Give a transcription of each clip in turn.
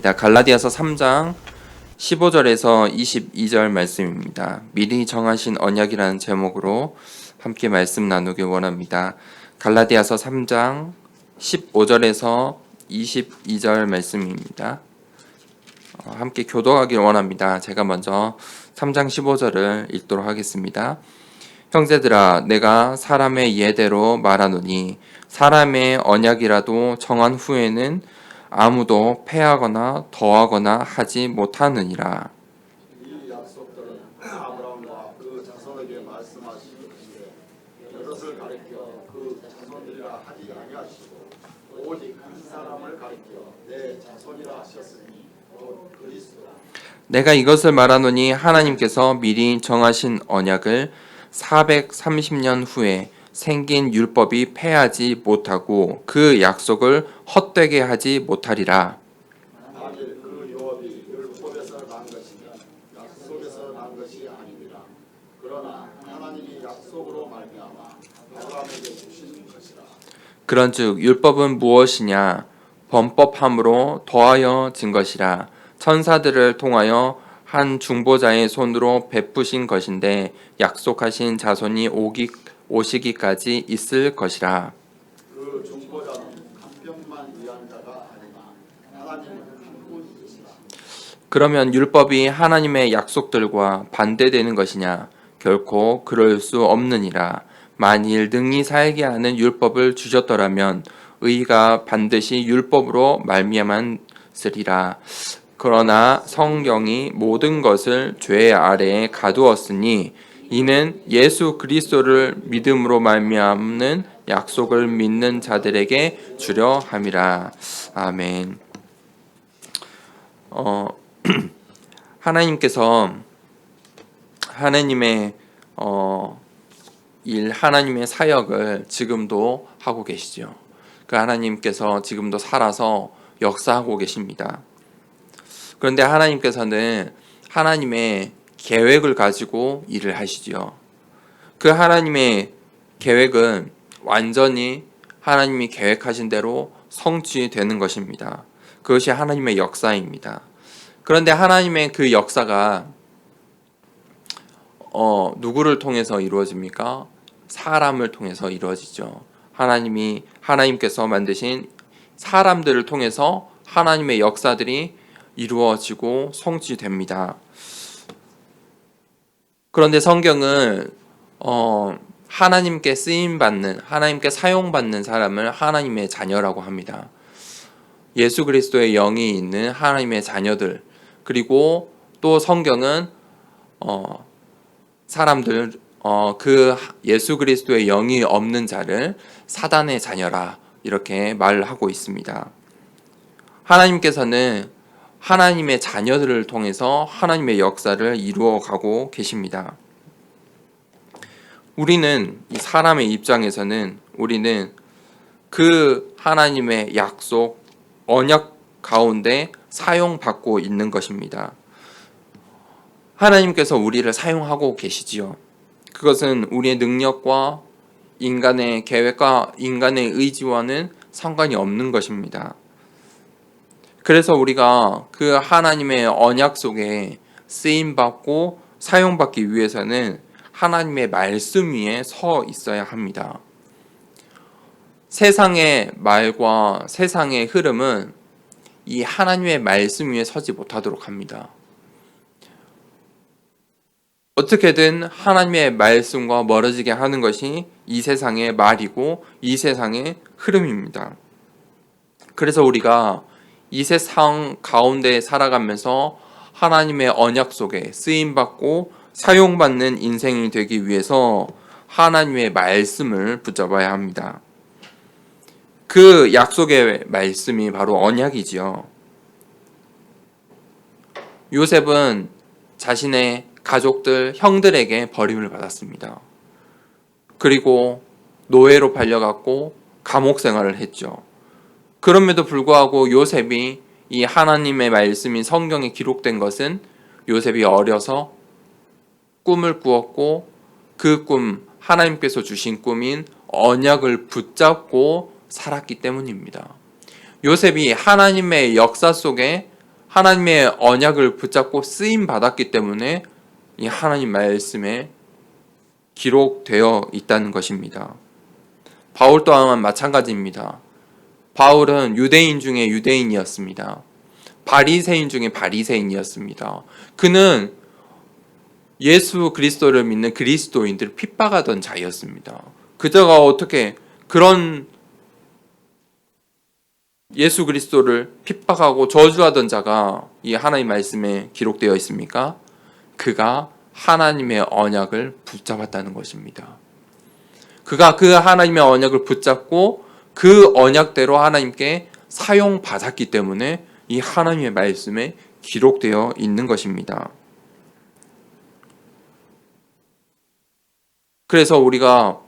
말씀입니다. 갈라디아서 3장 15절에서 22절 말씀입니다. 미리 정하신 언약이라는 제목으로 함께 말씀 나누길 원합니다. 갈라디아서 3장 15절에서 22절 말씀입니다. 함께 교독하길 원합니다. 제가 먼저 3장 15절을 읽도록 하겠습니다. 형제들아, 내가 사람의 예대로 말하노니 사람의 언약이라도 정한 후에는 아무도 패하거나 더하거나 하지 못하느니라. 이 약속들은 아브라함과 그 자손에게 말씀하시기에 이것을 가리켜 그 자손이라 하지 아니하시고 오직 한 사람을 가리켜 내 자손이라 하셨으니 곧 그리스도라. 내가 이것을 말하노니 하나님께서 미리 정하신 언약을 430년 후에 생긴 율법이 패하지 못하고 그 약속을 헛되게 하지 못하리라. 만일 그 율법이 율법에서 난 것이면 약속에서 난 것이 아니니라. 그러나 하나님이 약속으로 말미암아 아브라함에게 주신 것이라. 그런즉 율법은 무엇이냐? 범법함으로 더하여 진 것이라. 천사들을 통하여 한 중보자의 손으로 베푸신 것인데 약속하신 자손이 오시기까지 있을 것이라. 그 중보자는 한 병만 위한 자가 아니라 하나님은 한 분이시라. 그러면 율법이 하나님의 약속들과 반대되는 것이냐? 결코 그럴 수 없느니라. 만일 능히 살게 하는 율법을 주셨더라면 의가 반드시 율법으로 말미암았으리라. 그러나 성경이 모든 것을 죄 아래에 가두었으니 이는 예수 그리스도를 믿음으로 말미암는 약속을 믿는 자들에게 주려 함이라. 아멘. 하나님께서 하나님의 하나님의 사역을 지금도 하고 계시죠. 그 하나님께서 지금도 살아서 역사하고 계십니다. 그런데 하나님께서는 하나님의 계획을 가지고 일을 하시죠. 그 하나님의 계획은 완전히 하나님이 계획하신 대로 성취되는 것입니다. 그것이 하나님의 역사입니다. 그런데 하나님의 그 역사가 누구를 통해서 이루어집니까? 사람을 통해서 이루어지죠. 하나님께서 만드신 사람들을 통해서 하나님의 역사들이 이루어지고 성취됩니다. 그런데 성경은 하나님께 쓰임받는, 하나님께 사용받는 사람을 하나님의 자녀라고 합니다. 예수 그리스도의 영이 있는 하나님의 자녀들, 그리고 또 성경은 사람들, 그 예수 그리스도의 영이 없는 자를 사단의 자녀라 이렇게 말하고 있습니다. 하나님께서는 하나님의 자녀들을 통해서 하나님의 역사를 이루어가고 계십니다. 우리는 이 사람의 입장에서는 우리는 그 하나님의 약속, 언약 가운데 사용받고 있는 것입니다. 하나님께서 우리를 사용하고 계시지요. 그것은 우리의 능력과 인간의 계획과 인간의 의지와는 상관이 없는 것입니다. 그래서 우리가 그 하나님의 언약 속에 쓰임받고 사용받기 위해서는 하나님의 말씀 위에 서 있어야 합니다. 세상의 말과 세상의 흐름은 이 하나님의 말씀 위에 서지 못하도록 합니다. 어떻게든 하나님의 말씀과 멀어지게 하는 것이 이 세상의 말이고 이 세상의 흐름입니다. 그래서 우리가 이 세상 가운데 살아가면서 하나님의 언약 속에 쓰임받고 사용받는 인생이 되기 위해서 하나님의 말씀을 붙잡아야 합니다. 그 약속의 말씀이 바로 언약이지요. 요셉은 자신의 가족들, 형들에게 버림을 받았습니다. 그리고 노예로 팔려갔고 감옥 생활을 했죠. 그럼에도 불구하고 요셉이 이 하나님의 말씀인 성경에 기록된 것은 요셉이 어려서 꿈을 꾸었고 그 꿈, 하나님께서 주신 꿈인 언약을 붙잡고 살았기 때문입니다. 요셉이 하나님의 역사 속에 하나님의 언약을 붙잡고 쓰임 받았기 때문에 이 하나님 말씀에 기록되어 있다는 것입니다. 바울 또한 마찬가지입니다. 바울은 유대인 중에 유대인이었습니다. 바리새인 중에 바리새인이었습니다. 그는 예수 그리스도를 믿는 그리스도인들을 핍박하던 자였습니다. 그자가 어떻게 그런 예수 그리스도를 핍박하고 저주하던 자가 이 하나님 말씀에 기록되어 있습니까? 그가 하나님의 언약을 붙잡았다는 것입니다. 그가 그 하나님의 언약을 붙잡고 그 언약대로 하나님께 사용받았기 때문에 이 하나님의 말씀에 기록되어 있는 것입니다. 그래서 우리가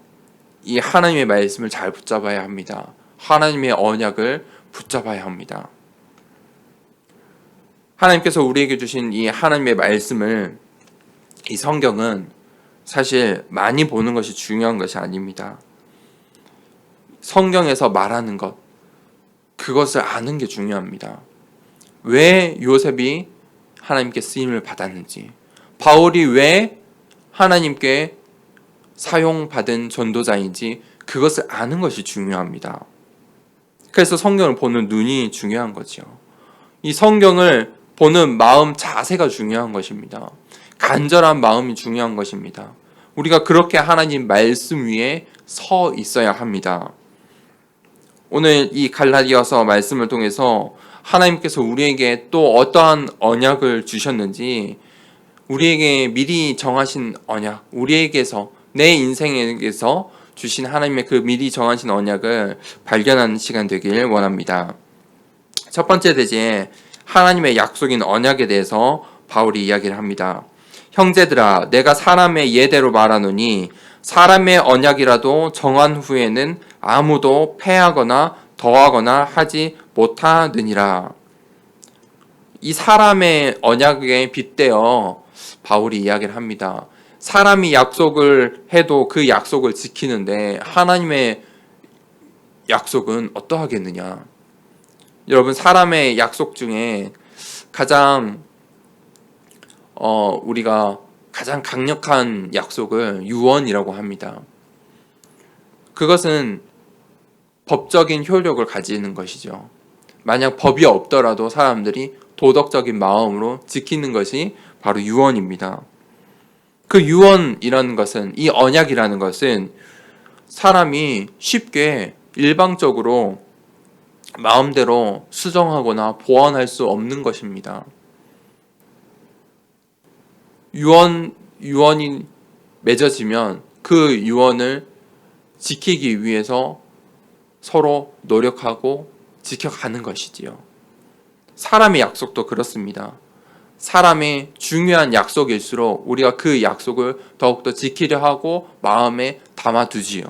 이 하나님의 말씀을 잘 붙잡아야 합니다. 하나님의 언약을 붙잡아야 합니다. 하나님께서 우리에게 주신 이 하나님의 말씀을, 이 성경은 사실 많이 보는 것이 중요한 것이 아닙니다. 성경에서 말하는 것, 그것을 아는 게 중요합니다. 왜 요셉이 하나님께 쓰임을 받았는지, 바울이 왜 하나님께 사용받은 전도자인지 그것을 아는 것이 중요합니다. 그래서 성경을 보는 눈이 중요한 거죠. 이 성경을 보는 마음 자세가 중요한 것입니다. 간절한 마음이 중요한 것입니다. 우리가 그렇게 하나님 말씀 위에 서 있어야 합니다. 오늘 이 갈라디아서 말씀을 통해서 하나님께서 우리에게 또 어떠한 언약을 주셨는지, 우리에게 미리 정하신 언약, 우리에게서, 내 인생에게서 주신 하나님의 그 미리 정하신 언약을 발견하는 시간 되길 원합니다. 첫 번째 대지에 하나님의 약속인 언약에 대해서 바울이 이야기를 합니다. 형제들아, 내가 사람의 예대로 말하노니 사람의 언약이라도 정한 후에는 아무도 패하거나 더하거나 하지 못하느니라. 이 사람의 언약에 빗대어 바울이 이야기를 합니다. 사람이 약속을 해도 그 약속을 지키는데 하나님의 약속은 어떠하겠느냐. 여러분, 사람의 약속 중에 가장 우리가 가장 강력한 약속을 유언이라고 합니다. 그것은 법적인 효력을 가지는 것이죠. 만약 법이 없더라도 사람들이 도덕적인 마음으로 지키는 것이 바로 유언입니다. 그 유언이라는 것은, 이 언약이라는 것은 사람이 쉽게 일방적으로 마음대로 수정하거나 보완할 수 없는 것입니다. 유언이 맺어지면 그 유언을 지키기 위해서 서로 노력하고 지켜가는 것이지요. 사람의 약속도 그렇습니다. 사람의 중요한 약속일수록 우리가 그 약속을 더욱더 지키려 하고 마음에 담아두지요.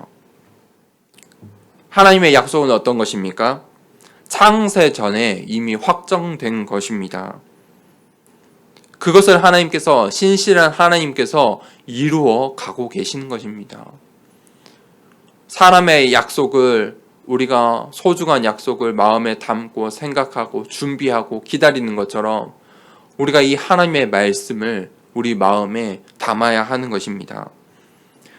하나님의 약속은 어떤 것입니까? 창세 전에 이미 확정된 것입니다. 그것을 하나님께서, 신실한 하나님께서 이루어 가고 계시는 것입니다. 사람의 약속을, 우리가 소중한 약속을 마음에 담고 생각하고 준비하고 기다리는 것처럼 우리가 이 하나님의 말씀을 우리 마음에 담아야 하는 것입니다.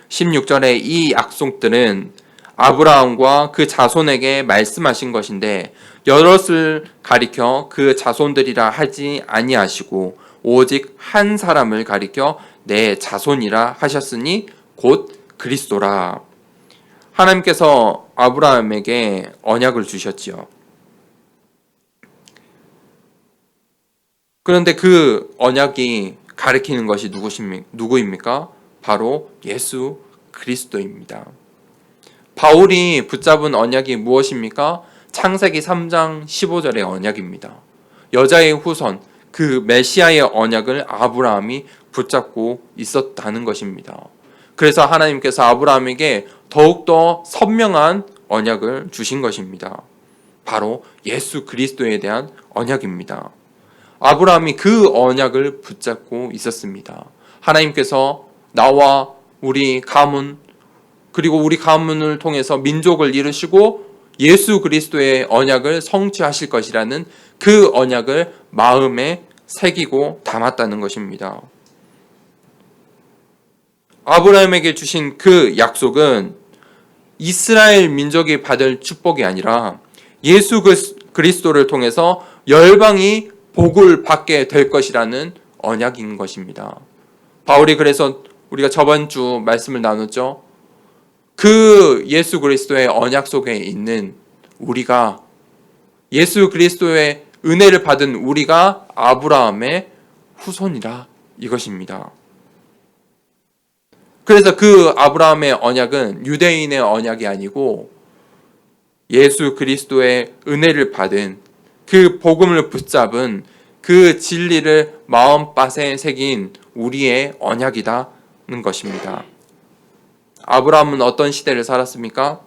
16절에 이 약속들은 아브라함과 그 자손에게 말씀하신 것인데 여럿을 가리켜 그 자손들이라 하지 아니하시고 오직 한 사람을 가리켜 내 자손이라 하셨으니 곧 그리스도라. 하나님께서 아브라함에게 언약을 주셨지요. 그런데 그 언약이 가리키는 것이 누구입니까? 바로 예수 그리스도입니다. 바울이 붙잡은 언약이 무엇입니까? 창세기 3장 15절의 언약입니다. 여자의 후손, 그 메시아의 언약을 아브라함이 붙잡고 있었다는 것입니다. 그래서 하나님께서 아브라함에게 더욱더 선명한 언약을 주신 것입니다. 바로 예수 그리스도에 대한 언약입니다. 아브라함이 그 언약을 붙잡고 있었습니다. 하나님께서 나와 우리 가문, 그리고 우리 가문을 통해서 민족을 이루시고 예수 그리스도의 언약을 성취하실 것이라는 그 언약을 마음에 새기고 담았다는 것입니다. 아브라함에게 주신 그 약속은 이스라엘 민족이 받을 축복이 아니라 예수 그리스도를 통해서 열방이 복을 받게 될 것이라는 언약인 것입니다. 바울이 그래서 우리가 저번 주 말씀을 나눴죠. 그 예수 그리스도의 언약 속에 있는 우리가, 예수 그리스도의 은혜를 받은 우리가 아브라함의 후손이라 이것입니다. 그래서 그 아브라함의 언약은 유대인의 언약이 아니고 예수 그리스도의 은혜를 받은 그 복음을 붙잡은 그 진리를 마음밭에 새긴 우리의 언약이라는 것입니다. 아브라함은 어떤 시대를 살았습니까?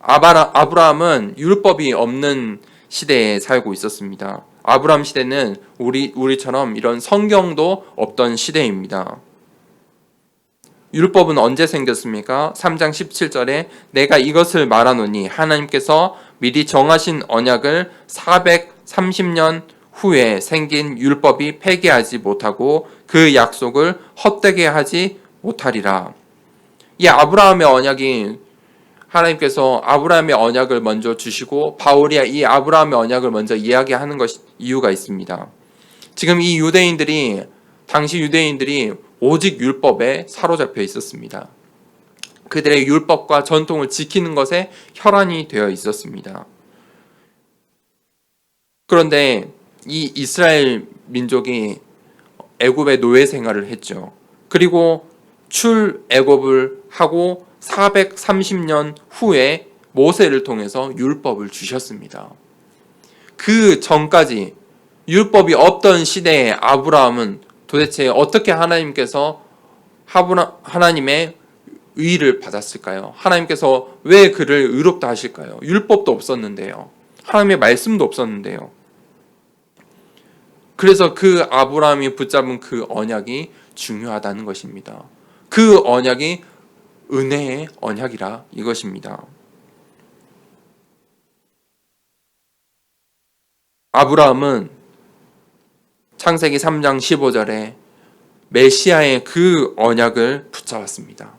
아브라함은 율법이 없는 시대에 살고 있었습니다. 아브라함 시대는 우리처럼 이런 성경도 없던 시대입니다. 율법은 언제 생겼습니까? 3장 17절에 내가 이것을 말하노니 하나님께서 미리 정하신 언약을 430년 후에 생긴 율법이 폐기하지 못하고 그 약속을 헛되게 하지 못하리라. 이 아브라함의 언약이 하나님께서 아브라함의 언약을 먼저 주시고 바울이 이 아브라함의 언약을 먼저 이야기하는 이유가 있습니다. 지금 이 당시 유대인들이 오직 율법에 사로잡혀 있었습니다. 그들의 율법과 전통을 지키는 것에 혈안이 되어 있었습니다. 그런데 이 이스라엘 민족이 애굽의 노예 생활을 했죠. 그리고 출애굽을 하고 430년 후에 모세를 통해서 율법을 주셨습니다. 그 전까지 율법이 없던 시대에 아브라함은 도대체 어떻게 하나님께서 하나님의 의를 받았을까요? 하나님께서 왜 그를 의롭다 하실까요? 율법도 없었는데요. 하나님의 말씀도 없었는데요. 그래서 그 아브라함이 붙잡은 그 언약이 중요하다는 것입니다. 그 언약이 은혜의 언약이라 이것입니다. 아브라함은 창세기 3장 15절에 메시아의 그 언약을 붙잡았습니다.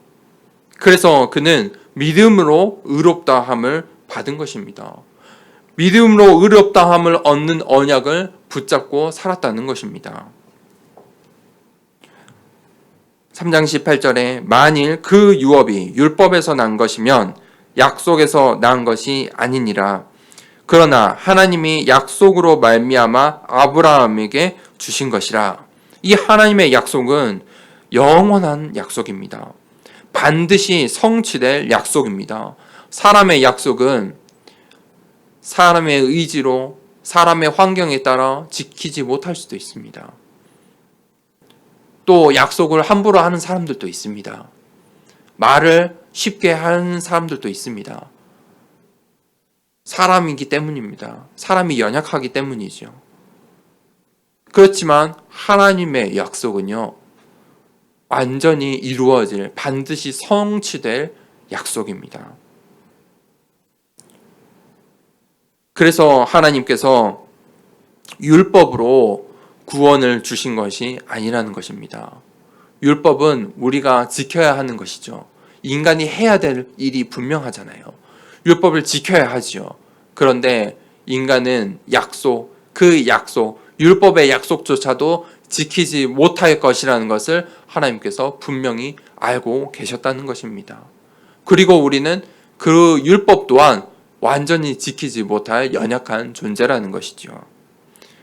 그래서 그는 믿음으로 의롭다함을 받은 것입니다. 믿음으로 의롭다함을 얻는 언약을 붙잡고 살았다는 것입니다. 3장 18절에 만일 그 유업이 율법에서 난 것이면 약속에서 난 것이 아니니라. 그러나 하나님이 약속으로 말미암아 아브라함에게 주신 것이라. 이 하나님의 약속은 영원한 약속입니다. 반드시 성취될 약속입니다. 사람의 약속은 사람의 의지로 사람의 환경에 따라 지키지 못할 수도 있습니다. 또 약속을 함부로 하는 사람들도 있습니다. 말을 쉽게 하는 사람들도 있습니다. 사람이기 때문입니다. 사람이 연약하기 때문이죠. 그렇지만 하나님의 약속은요, 완전히 이루어질, 반드시 성취될 약속입니다. 그래서 하나님께서 율법으로 구원을 주신 것이 아니라는 것입니다. 율법은 우리가 지켜야 하는 것이죠. 인간이 해야 될 일이 분명하잖아요. 율법을 지켜야 하죠. 그런데 인간은 그 약속, 율법의 약속조차도 지키지 못할 것이라는 것을 하나님께서 분명히 알고 계셨다는 것입니다. 그리고 우리는 그 율법 또한 완전히 지키지 못할 연약한 존재라는 것이죠.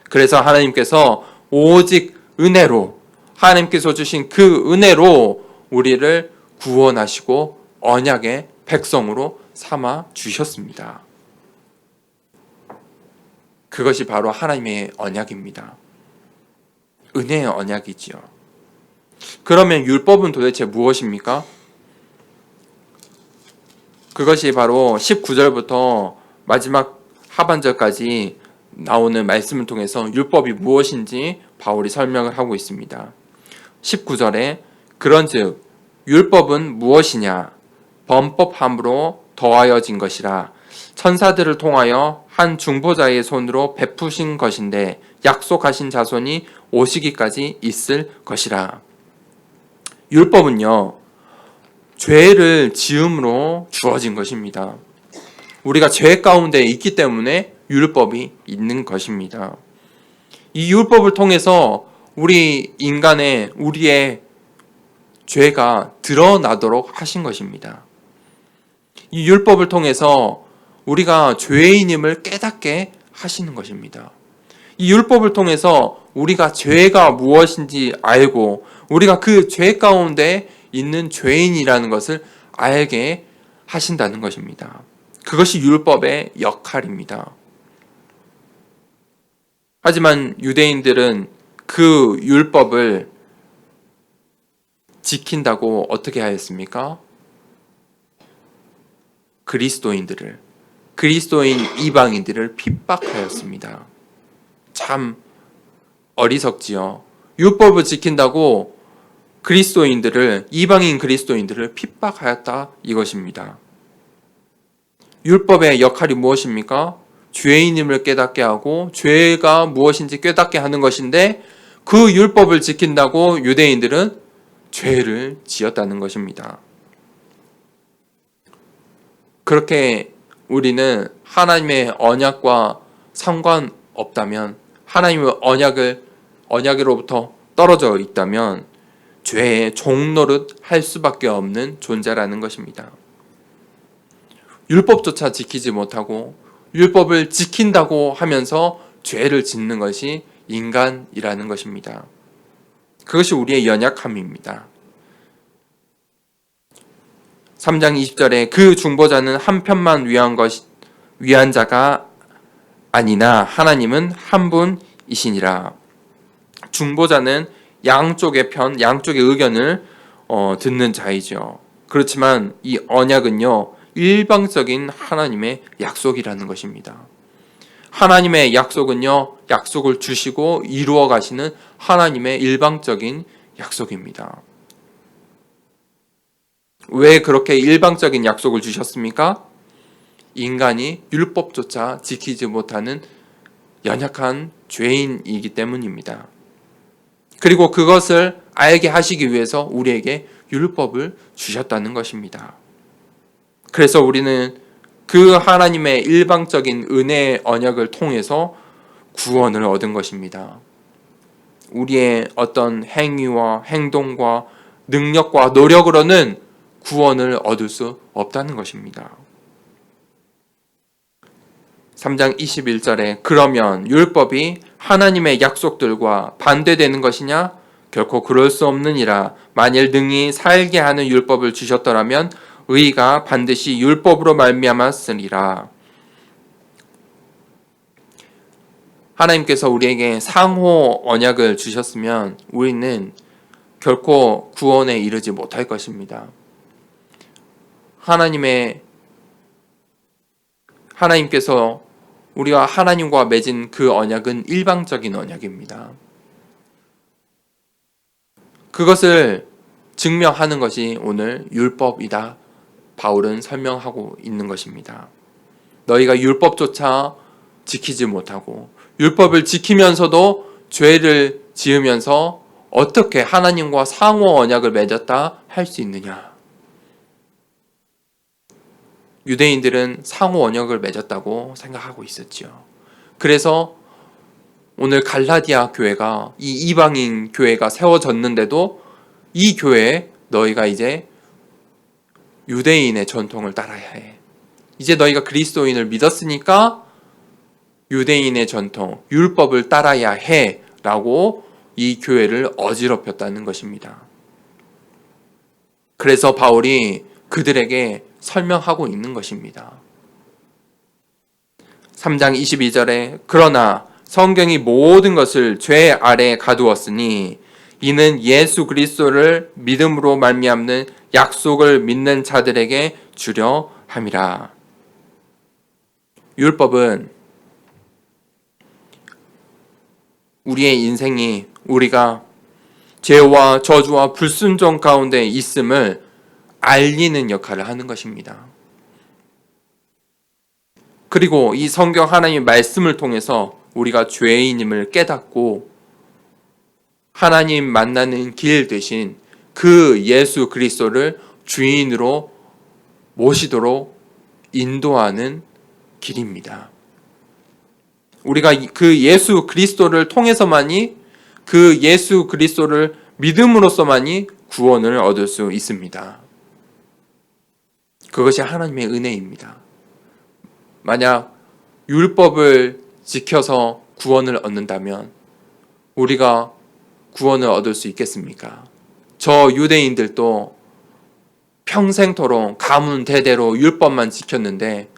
그래서 하나님께서 오직 은혜로, 하나님께서 주신 그 은혜로 우리를 구원하시고 언약의 백성으로 삼아 주셨습니다. 그것이 바로 하나님의 언약입니다. 은혜의 언약이지요. 그러면 율법은 도대체 무엇입니까? 그것이 바로 19절부터 마지막 하반절까지 나오는 말씀을 통해서 율법이 무엇인지 바울이 설명을 하고 있습니다. 19절에 그런즉 율법은 무엇이냐? 범법함으로 더하여진 것이라. 천사들을 통하여 한 중보자의 손으로 베푸신 것인데 약속하신 자손이 오시기까지 있을 것이라. 율법은요, 죄를 지음으로 주어진 것입니다. 우리가 죄 가운데 있기 때문에 율법이 있는 것입니다. 이 율법을 통해서 우리의 죄가 드러나도록 하신 것입니다. 이 율법을 통해서 우리가 죄인임을 깨닫게 하시는 것입니다. 이 율법을 통해서 우리가 죄가 무엇인지 알고 우리가 그 죄 가운데 있는 죄인이라는 것을 알게 하신다는 것입니다. 그것이 율법의 역할입니다. 하지만 유대인들은 그 율법을 지킨다고 어떻게 하였습니까? 그리스도인 이방인들을 핍박하였습니다. 참 어리석지요. 율법을 지킨다고 이방인 그리스도인들을 핍박하였다 이것입니다. 율법의 역할이 무엇입니까? 죄인임을 깨닫게 하고 죄가 무엇인지 깨닫게 하는 것인데 그 율법을 지킨다고 유대인들은 죄를 지었다는 것입니다. 그렇게 우리는 하나님의 언약과 상관없다면, 하나님의 언약으로부터 떨어져 있다면 죄의 종노릇 할 수밖에 없는 존재라는 것입니다. 율법조차 지키지 못하고 율법을 지킨다고 하면서 죄를 짓는 것이 인간이라는 것입니다. 그것이 우리의 연약함입니다. 3장 20절에 그 중보자는 한 편만 위한 자가 아니나 하나님은 한 분이시니라. 중보자는 양쪽의 의견을 듣는 자이죠. 그렇지만 이 언약은요, 일방적인 하나님의 약속이라는 것입니다. 하나님의 약속은요, 약속을 주시고 이루어 가시는 하나님의 일방적인 약속입니다. 왜 그렇게 일방적인 약속을 주셨습니까? 인간이 율법조차 지키지 못하는 연약한 죄인이기 때문입니다. 그리고 그것을 알게 하시기 위해서 우리에게 율법을 주셨다는 것입니다. 그래서 우리는 그 하나님의 일방적인 은혜의 언약을 통해서 구원을 얻은 것입니다. 우리의 어떤 행위와 행동과 능력과 노력으로는 구원을 얻을 수 없다는 것입니다. 3장 21절에 그러면 율법이 하나님의 약속들과 반대되는 것이냐? 결코 그럴 수 없느니라. 만일 능히 살게 하는 율법을 주셨더라면 의가 반드시 율법으로 말미암았으리라. 하나님께서 우리에게 상호 언약을 주셨으면 우리는 결코 구원에 이르지 못할 것입니다. 하나님께서 우리와 하나님과 맺은 그 언약은 일방적인 언약입니다. 그것을 증명하는 것이 오늘 율법이다. 바울은 설명하고 있는 것입니다. 너희가 율법조차 지키지 못하고 율법을 지키면서도 죄를 지으면서 어떻게 하나님과 상호 언약을 맺었다 할 수 있느냐? 유대인들은 상호 언약을 맺었다고 생각하고 있었지요. 그래서 오늘 갈라디아 교회가 이 이방인 교회가 세워졌는데도 이 교회에 너희가 이제 유대인의 전통을 따라야 해. 이제 너희가 그리스도인을 믿었으니까 유대인의 전통, 율법을 따라야 해 라고 이 교회를 어지럽혔다는 것입니다. 그래서 바울이 그들에게 설명하고 있는 것입니다. 3장 22절에 그러나 성경이 모든 것을 죄 아래에 가두었으니 이는 예수 그리스도를 믿음으로 말미암는 약속을 믿는 자들에게 주려 함이라. 율법은 우리의 인생이 우리가 죄와 저주와 불순종 가운데 있음을 알리는 역할을 하는 것입니다. 그리고 이 성경 하나님의 말씀을 통해서 우리가 죄인임을 깨닫고 하나님 만나는 길 대신 그 예수 그리스도를 주인으로 모시도록 인도하는 길입니다. 우리가 그 예수 그리스도를 통해서만이, 그 예수 그리스도를 믿음으로써만이 구원을 얻을 수 있습니다. 그것이 하나님의 은혜입니다. 만약 율법을 지켜서 구원을 얻는다면 우리가 구원을 얻을 수 있겠습니까? 저 유대인들도 평생토록 가문 대대로 율법만 지켰는데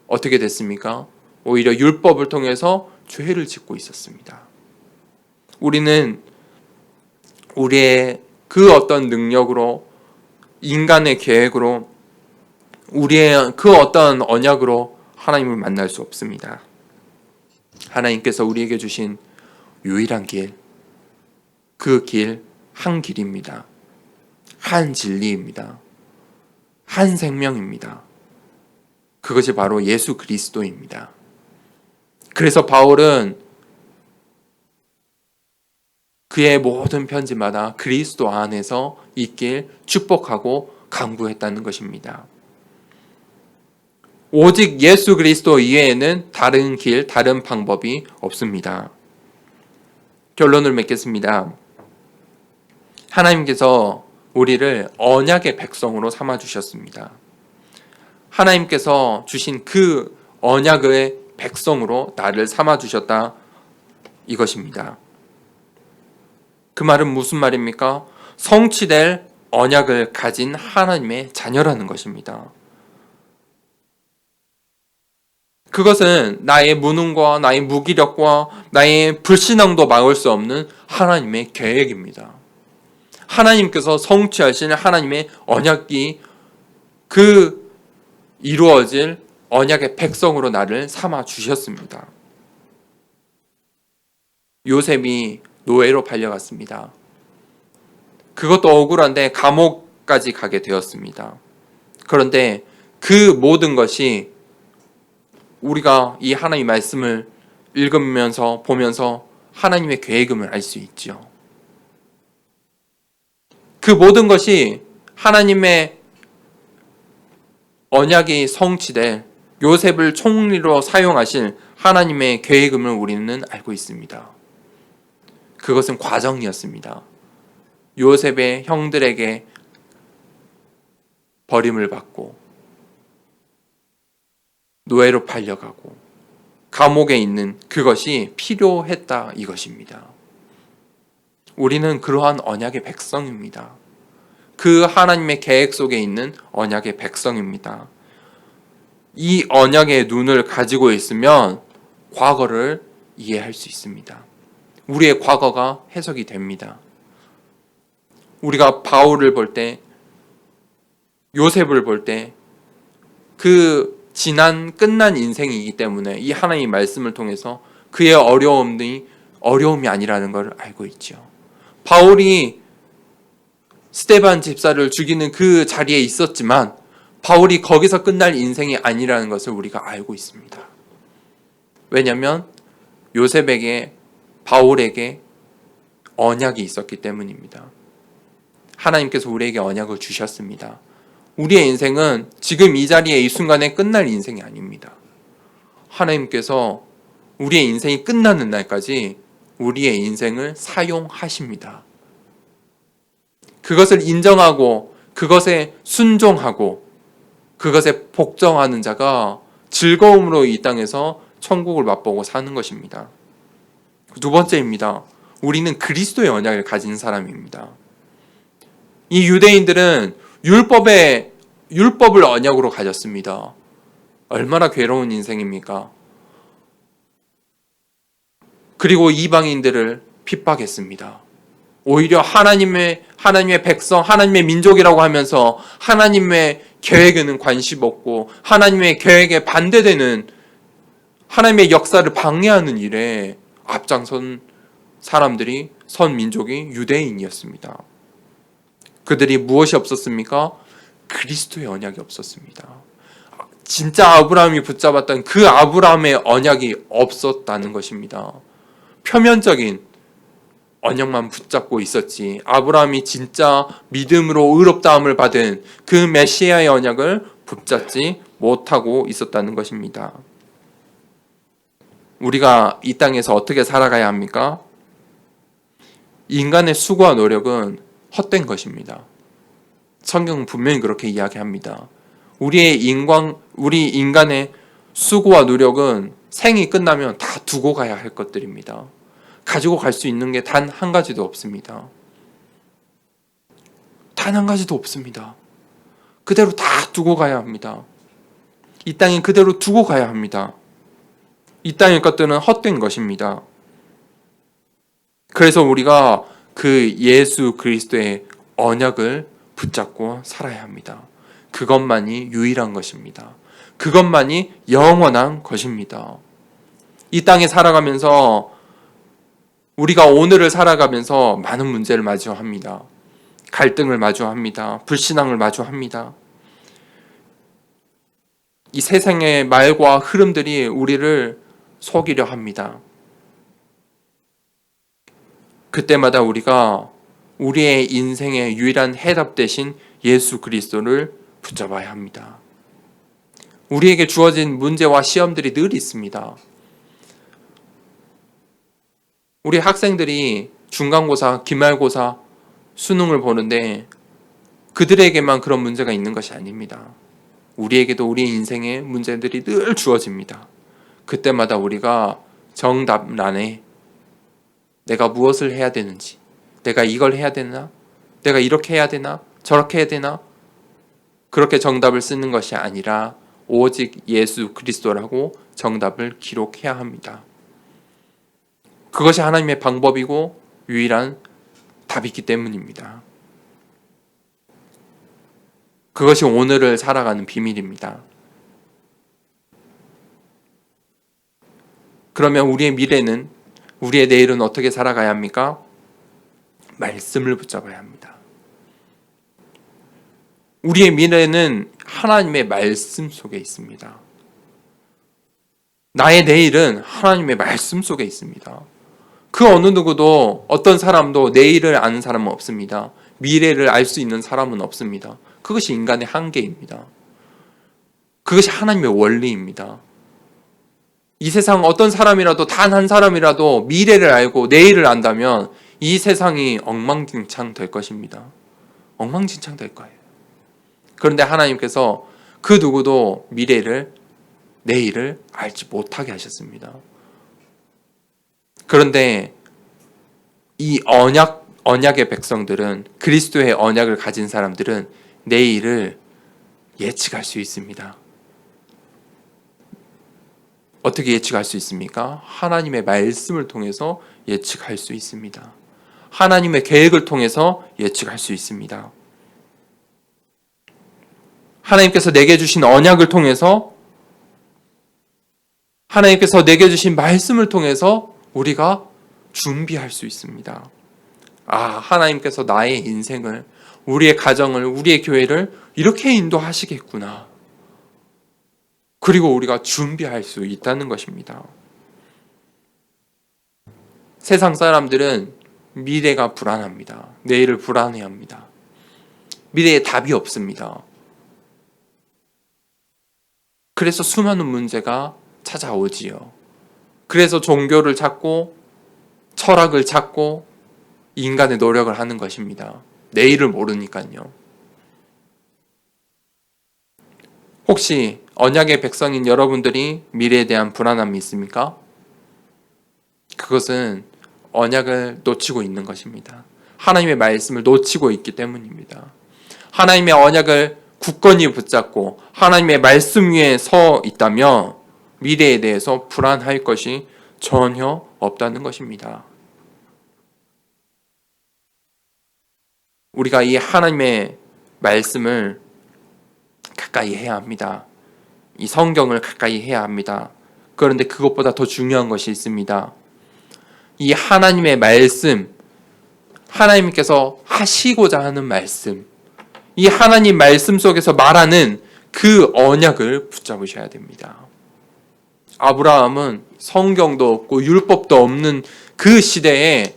어떻게 됐습니까? 오히려 율법을 통해서 죄를 짓고 있었습니다. 우리는 우리의 그 어떤 능력으로, 인간의 계획으로, 우리의 그 어떤 언약으로 하나님을 만날 수 없습니다. 하나님께서 우리에게 주신 유일한 길, 그 길, 한 길입니다. 한 진리입니다. 한 생명입니다. 그것이 바로 예수 그리스도입니다. 그래서 바울은 그의 모든 편지마다 그리스도 안에서 있길 축복하고 강구했다는 것입니다. 오직 예수 그리스도 이외에는 다른 길, 다른 방법이 없습니다. 결론을 맺겠습니다. 하나님께서 우리를 언약의 백성으로 삼아주셨습니다. 하나님께서 주신 그 언약의 백성으로 나를 삼아주셨다, 이것입니다. 그 말은 무슨 말입니까? 성취될 언약을 가진 하나님의 자녀라는 것입니다. 그것은 나의 무능과 나의 무기력과 나의 불신앙도 막을 수 없는 하나님의 계획입니다. 하나님께서 성취하신 하나님의 언약이 그 이루어질 언약의 백성으로 나를 삼아 주셨습니다. 요셉이 노예로 팔려갔습니다. 그것도 억울한데 감옥까지 가게 되었습니다. 그런데 그 모든 것이 우리가 이 하나님의 말씀을 읽으면서 보면서 하나님의 계획임을 알 수 있죠. 그 모든 것이 하나님의 언약이 성취될 요셉을 총리로 사용하실 하나님의 계획임을 우리는 알고 있습니다. 그것은 과정이었습니다. 요셉의 형들에게 버림을 받고 노예로 팔려가고 감옥에 있는 그것이 필요했다, 이것입니다. 우리는 그러한 언약의 백성입니다. 그 하나님의 계획 속에 있는 언약의 백성입니다. 이 언약의 눈을 가지고 있으면 과거를 이해할 수 있습니다. 우리의 과거가 해석이 됩니다. 우리가 바울을 볼 때, 요셉을 볼 때 그 지난 끝난 인생이기 때문에 이 하나님의 말씀을 통해서 그의 어려움이 아니라는 걸 알고 있죠. 바울이 스데반 집사를 죽이는 그 자리에 있었지만 바울이 거기서 끝날 인생이 아니라는 것을 우리가 알고 있습니다. 왜냐하면 요셉에게, 바울에게 언약이 있었기 때문입니다. 하나님께서 우리에게 언약을 주셨습니다. 우리의 인생은 지금 이 자리에 이 순간에 끝날 인생이 아닙니다. 하나님께서 우리의 인생이 끝나는 날까지 우리의 인생을 사용하십니다. 그것을 인정하고 그것에 순종하고 그것에 복종하는 자가 즐거움으로 이 땅에서 천국을 맛보고 사는 것입니다. 두 번째입니다. 우리는 그리스도의 언약을 가진 사람입니다. 이 유대인들은 율법을 언약으로 가졌습니다. 얼마나 괴로운 인생입니까? 그리고 이방인들을 핍박했습니다. 오히려 하나님의 백성, 하나님의 민족이라고 하면서 하나님의 계획에는 관심 없고 하나님의 계획에 반대되는, 하나님의 역사를 방해하는 일에 앞장선 사람들이, 선 민족이 유대인이었습니다. 그들이 무엇이 없었습니까? 그리스도의 언약이 없었습니다. 진짜 아브라함이 붙잡았던 그 아브라함의 언약이 없었다는 것입니다. 표면적인 언약만 붙잡고 있었지, 아브라함이 진짜 믿음으로 의롭다함을 받은 그 메시아의 언약을 붙잡지 못하고 있었다는 것입니다. 우리가 이 땅에서 어떻게 살아가야 합니까? 인간의 수고와 노력은 헛된 것입니다. 성경은 분명히 그렇게 이야기합니다. 우리 인간의 수고와 노력은 생이 끝나면 다 두고 가야 할 것들입니다. 가지고 갈 수 있는 게 단 한 가지도 없습니다. 단 한 가지도 없습니다. 그대로 다 두고 가야 합니다. 이 땅에 그대로 두고 가야 합니다. 이 땅의 것들은 헛된 것입니다. 그래서 우리가 그 예수 그리스도의 언약을 붙잡고 살아야 합니다. 그것만이 유일한 것입니다. 그것만이 영원한 것입니다. 이 땅에 살아가면서, 우리가 오늘을 살아가면서 많은 문제를 마주합니다. 갈등을 마주합니다. 불신앙을 마주합니다. 이 세상의 말과 흐름들이 우리를 속이려 합니다. 그때마다 우리가 우리의 인생의 유일한 해답 대신 예수 그리스도를 붙잡아야 합니다. 우리에게 주어진 문제와 시험들이 늘 있습니다. 우리 학생들이 중간고사, 기말고사, 수능을 보는데 그들에게만 그런 문제가 있는 것이 아닙니다. 우리에게도 우리 인생의 문제들이 늘 주어집니다. 그때마다 우리가 정답란에 내가 무엇을 해야 되는지, 내가 이걸 해야 되나? 내가 이렇게 해야 되나? 저렇게 해야 되나? 그렇게 정답을 쓰는 것이 아니라 오직 예수 그리스도라고 정답을 기록해야 합니다. 그것이 하나님의 방법이고 유일한 답이기 때문입니다. 그것이 오늘을 살아가는 비밀입니다. 그러면 우리의 미래는, 우리의 내일은 어떻게 살아가야 합니까? 말씀을 붙잡아야 합니다. 우리의 미래는 하나님의 말씀 속에 있습니다. 나의 내일은 하나님의 말씀 속에 있습니다. 그 어느 누구도, 어떤 사람도 내일을 아는 사람은 없습니다. 미래를 알 수 있는 사람은 없습니다. 그것이 인간의 한계입니다. 그것이 하나님의 원리입니다. 이 세상 어떤 사람이라도, 단 한 사람이라도 미래를 알고 내일을 안다면 이 세상이 엉망진창 될 것입니다. 엉망진창 될 거예요. 그런데 하나님께서 그 누구도 미래를, 내일을 알지 못하게 하셨습니다. 그런데 이 언약의 백성들은, 그리스도의 언약을 가진 사람들은 내일을 예측할 수 있습니다. 어떻게 예측할 수 있습니까? 하나님의 말씀을 통해서 예측할 수 있습니다. 하나님의 계획을 통해서 예측할 수 있습니다. 하나님께서 내게 주신 언약을 통해서, 하나님께서 내게 주신 말씀을 통해서 우리가 준비할 수 있습니다. 하나님께서 나의 인생을, 우리의 가정을, 우리의 교회를 이렇게 인도하시겠구나. 그리고 우리가 준비할 수 있다는 것입니다. 세상 사람들은 미래가 불안합니다. 내일을 불안해합니다. 미래에 답이 없습니다. 그래서 수많은 문제가 찾아오지요. 그래서 종교를 찾고 철학을 찾고 인간의 노력을 하는 것입니다. 내일을 모르니까요. 혹시 언약의 백성인 여러분들이 미래에 대한 불안함이 있습니까? 그것은 언약을 놓치고 있는 것입니다. 하나님의 말씀을 놓치고 있기 때문입니다. 하나님의 언약을 굳건히 붙잡고 하나님의 말씀 위에 서 있다면 미래에 대해서 불안할 것이 전혀 없다는 것입니다. 우리가 이 하나님의 말씀을 가까이 해야 합니다. 이 성경을 가까이 해야 합니다. 그런데 그것보다 더 중요한 것이 있습니다. 이 하나님의 말씀, 하나님께서 하시고자 하는 말씀, 이 하나님 말씀 속에서 말하는 그 언약을 붙잡으셔야 됩니다. 아브라함은 성경도 없고 율법도 없는 그 시대에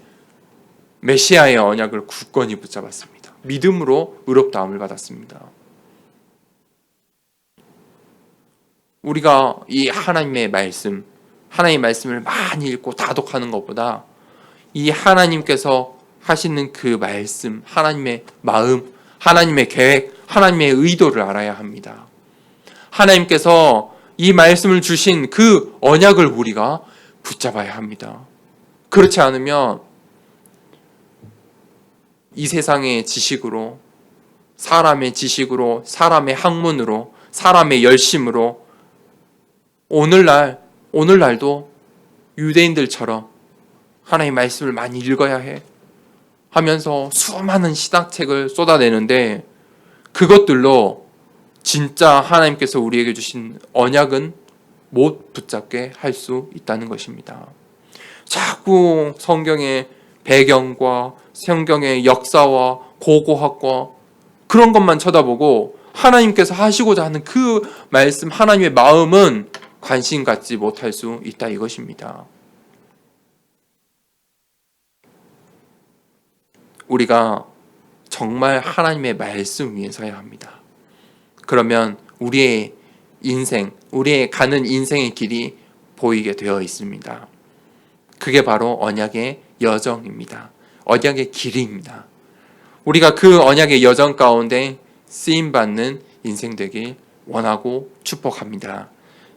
메시아의 언약을 굳건히 붙잡았습니다. 믿음으로 의롭다함을 받았습니다. 우리가 이 하나님의 말씀을 많이 읽고 다독하는 것보다 이 하나님께서 하시는 그 말씀, 하나님의 마음, 하나님의 계획, 하나님의 의도를 알아야 합니다. 하나님께서 이 말씀을 주신 그 언약을 우리가 붙잡아야 합니다. 그렇지 않으면 이 세상의 지식으로, 사람의 지식으로, 사람의 학문으로, 사람의 열심으로 오늘날도 유대인들처럼 하나님의 말씀을 많이 읽어야 해 하면서 수많은 신학책을 쏟아내는데 그것들로 진짜 하나님께서 우리에게 주신 언약은 못 붙잡게 할 수 있다는 것입니다. 자꾸 성경의 배경과 성경의 역사와 고고학과 그런 것만 쳐다보고 하나님께서 하시고자 하는 그 말씀, 하나님의 마음은 관심 갖지 못할 수 있다 이것입니다. 우리가 정말 하나님의 말씀 위에 서야 합니다. 그러면 우리의 인생, 우리의 가는 인생의 길이 보이게 되어 있습니다. 그게 바로 언약의 여정입니다. 언약의 길입니다. 우리가 그 언약의 여정 가운데 쓰임받는 인생 되길 원하고 축복합니다.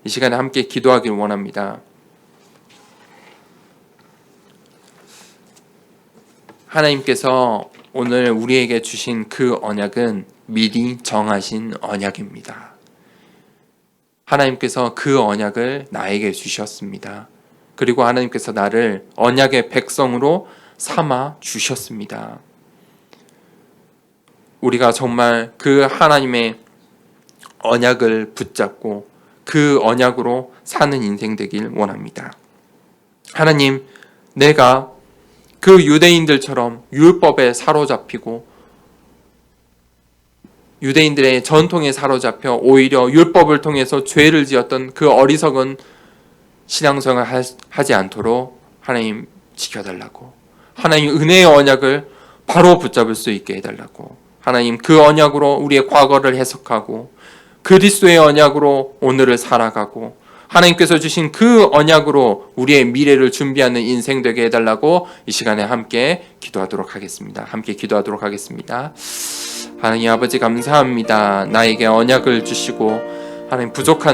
이 시간에 함께 기도하길 원합니다. 하나님께서 오늘 우리에게 주신 그 언약은 미리 정하신 언약입니다. 하나님께서 그 언약을 나에게 주셨습니다. 그리고 하나님께서 나를 언약의 백성으로 삼아 주셨습니다. 우리가 정말 그 하나님의 언약을 붙잡고 그 언약으로 사는 인생 되길 원합니다. 하나님, 내가 그 유대인들처럼 율법에 사로잡히고 유대인들의 전통에 사로잡혀 오히려 율법을 통해서 죄를 지었던 그 어리석은 신앙생활을 하지 않도록 하나님 지켜달라고, 하나님 은혜의 언약을 바로 붙잡을 수 있게 해달라고, 하나님 그 언약으로 우리의 과거를 해석하고 그리스도의 언약으로 오늘을 살아가고 하나님께서 주신 그 언약으로 우리의 미래를 준비하는 인생 되게 해달라고 이 시간에 함께 기도하도록 하겠습니다. 함께 기도하도록 하겠습니다. 하나님 아버지 감사합니다. 나에게 언약을 주시고 하나님 부족한